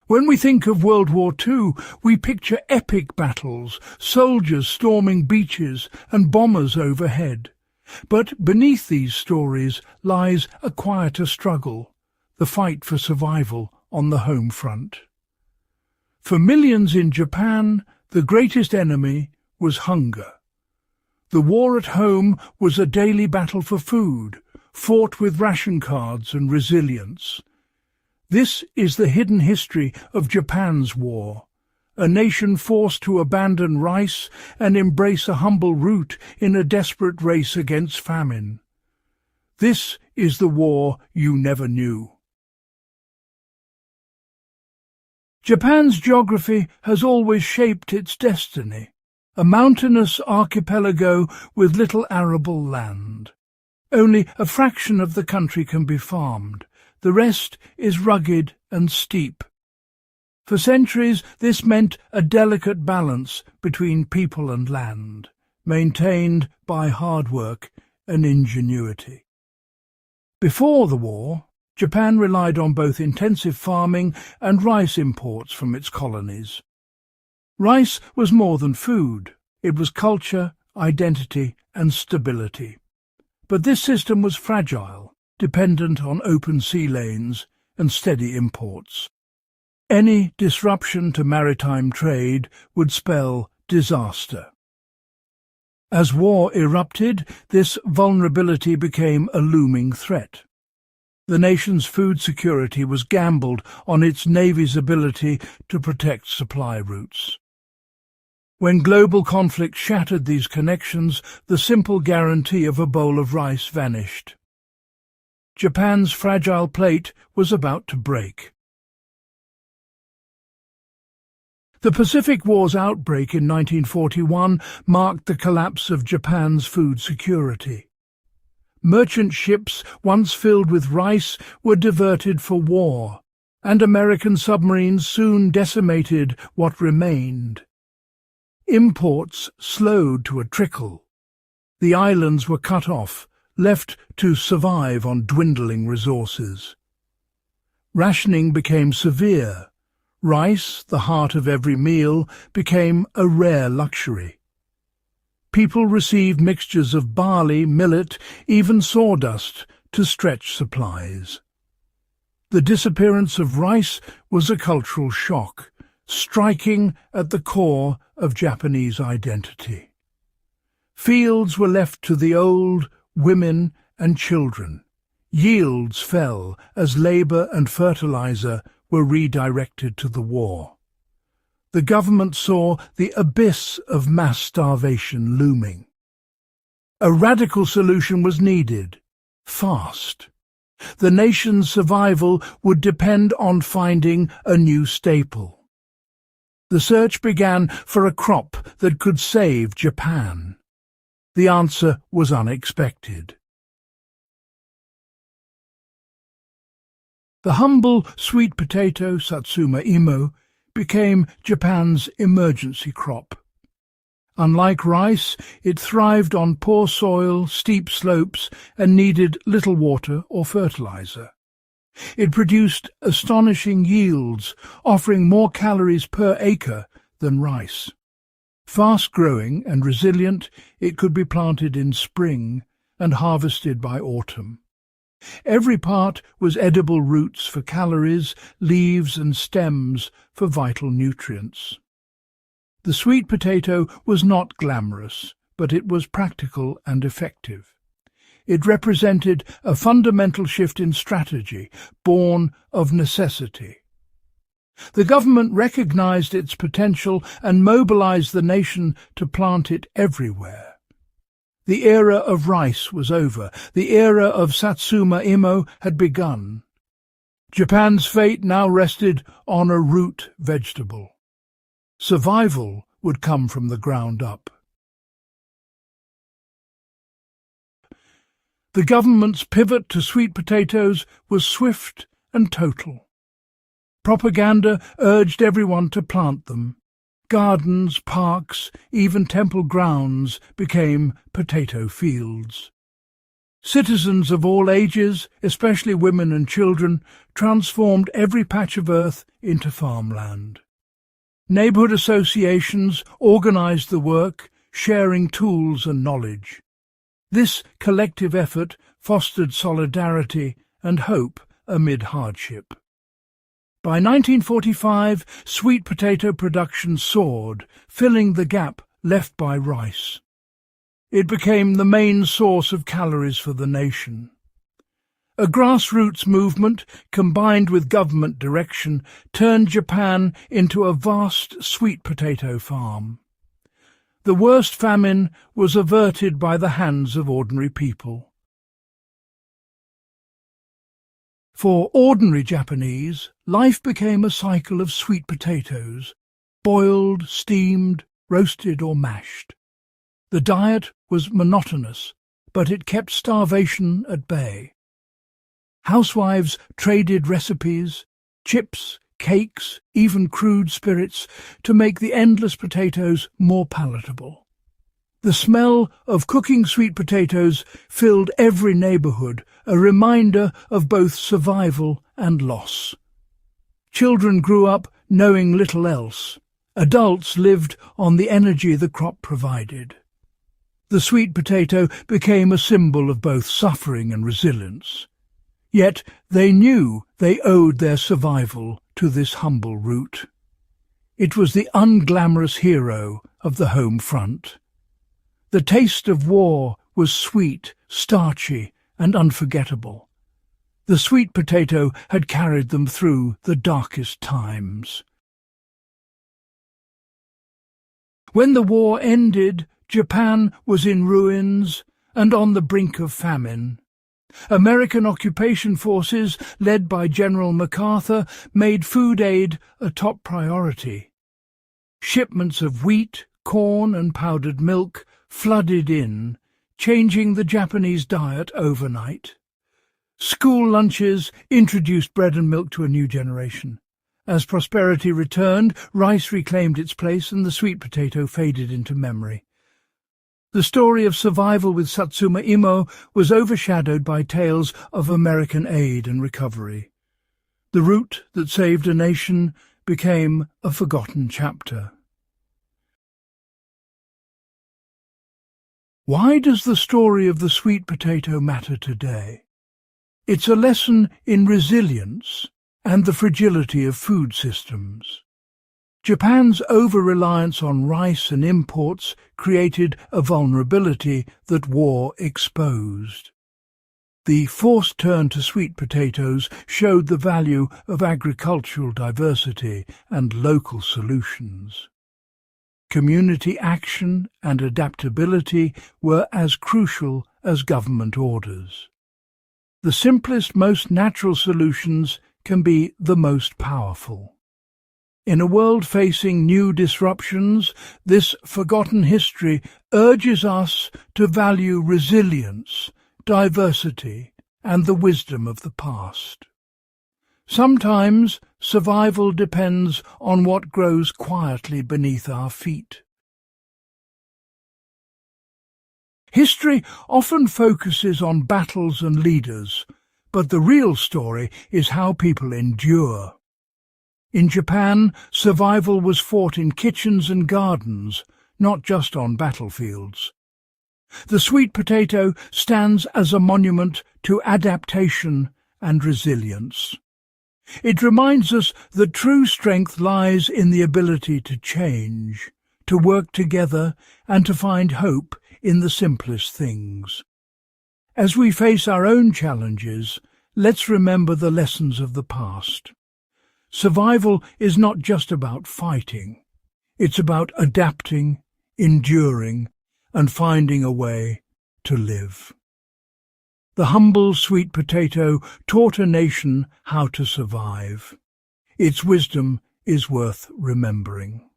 When we think of World War II, we picture epic battles, soldiers storming beaches and bombers overhead. But beneath these stories lies a quieter struggle, the fight for survival on the home front. For millions in Japan, the greatest enemy was hunger. The war at home was a daily battle for food, fought with ration cards and resilience. This is the hidden history of Japan's war, a nation forced to abandon rice and embrace a humble root in a desperate race against famine. This is the war you never knew. Japan's geography has always shaped its destiny, a mountainous archipelago with little arable land. Only a fraction of the country can be farmed. The rest is rugged and steep. For centuries, this meant a delicate balance between people and land, maintained by hard work and ingenuity. Before the war, Japan relied on both intensive farming and rice imports from its colonies. Rice was more than food. It was culture, identity, and stability. But this system was fragile, dependent on open sea lanes and steady imports. Any disruption to maritime trade would spell disaster. As war erupted, this vulnerability became a looming threat. The nation's food security was gambled on its navy's ability to protect supply routes. When global conflict shattered these connections, the simple guarantee of a bowl of rice vanished. Japan's fragile plate was about to break. The Pacific War's outbreak in 1941 marked the collapse of Japan's food security. Merchant ships, once filled with rice, were diverted for war, and American submarines soon decimated what remained. Imports slowed to a trickle. The islands were cut off, left to survive on dwindling resources. Rationing became severe. Rice, the heart of every meal, became a rare luxury. People received mixtures of barley, millet, even sawdust to stretch supplies. The disappearance of rice was a cultural shock, striking at the core of Japanese identity. Fields were left to the old, women and children. Yields fell as labour and fertilizer were redirected to the war. The government saw the abyss of mass starvation looming. A radical solution was needed, fast. The nation's survival would depend on finding a new staple. The search began for a crop that could save Japan. The answer was unexpected. The humble sweet potato, Satsuma imo, became Japan's emergency crop. Unlike rice, it thrived on poor soil, steep slopes, and needed little water or fertilizer. It produced astonishing yields, offering more calories per acre than rice. Fast-growing and resilient, it could be planted in spring and harvested by autumn. Every part was edible roots for calories, leaves and stems for vital nutrients. The sweet potato was not glamorous, but it was practical and effective. It represented a fundamental shift in strategy, born of necessity. The government recognized its potential and mobilized the nation to plant it everywhere. The era of rice was over. The era of Satsuma imo had begun. Japan's fate now rested on a root vegetable. Survival would come from the ground up. The government's pivot to sweet potatoes was swift and total. Propaganda urged everyone to plant them. Gardens, parks, even temple grounds became potato fields. Citizens of all ages, especially women and children, transformed every patch of earth into farmland. Neighborhood associations organized the work, sharing tools and knowledge. This collective effort fostered solidarity and hope amid hardship. By 1945, sweet potato production soared, filling the gap left by rice. It became the main source of calories for the nation. A grassroots movement, combined with government direction, turned Japan into a vast sweet potato farm. The worst famine was averted by the hands of ordinary people. For ordinary Japanese, life became a cycle of sweet potatoes, boiled, steamed, roasted or mashed. The diet was monotonous, but it kept starvation at bay. Housewives traded recipes, chips, cakes, even crude spirits, to make the endless potatoes more palatable. The smell of cooking sweet potatoes filled every neighborhood, a reminder of both survival and loss. Children grew up knowing little else. Adults lived on the energy the crop provided. The sweet potato became a symbol of both suffering and resilience. Yet they knew they owed their survival to this humble root. It was the unglamorous hero of the home front. The taste of war was sweet, starchy, and unforgettable. The sweet potato had carried them through the darkest times. When the war ended, Japan was in ruins and on the brink of famine. American occupation forces, led by General MacArthur, made food aid a top priority. Shipments of wheat, corn and powdered milk flooded in, changing the Japanese diet overnight. School lunches introduced bread and milk to a new generation. As prosperity returned, rice reclaimed its place and the sweet potato faded into memory. The story of survival with Satsuma Imo was overshadowed by tales of American aid and recovery. The route that saved a nation became a forgotten chapter. Why does the story of the sweet potato matter today? It's a lesson in resilience and the fragility of food systems. Japan's over-reliance on rice and imports created a vulnerability that war exposed. The forced turn to sweet potatoes showed the value of agricultural diversity and local solutions. Community action and adaptability were as crucial as government orders. The simplest, most natural solutions can be the most powerful. In a world facing new disruptions, this forgotten history urges us to value resilience, diversity, and the wisdom of the past. Sometimes survival depends on what grows quietly beneath our feet. History often focuses on battles and leaders, but the real story is how people endure. In Japan, survival was fought in kitchens and gardens, not just on battlefields. The sweet potato stands as a monument to adaptation and resilience. It reminds us that true strength lies in the ability to change, to work together, and to find hope in the simplest things. As we face our own challenges, let's remember the lessons of the past. Survival is not just about fighting. It's about adapting, enduring, and finding a way to live. The humble sweet potato taught a nation how to survive. Its wisdom is worth remembering.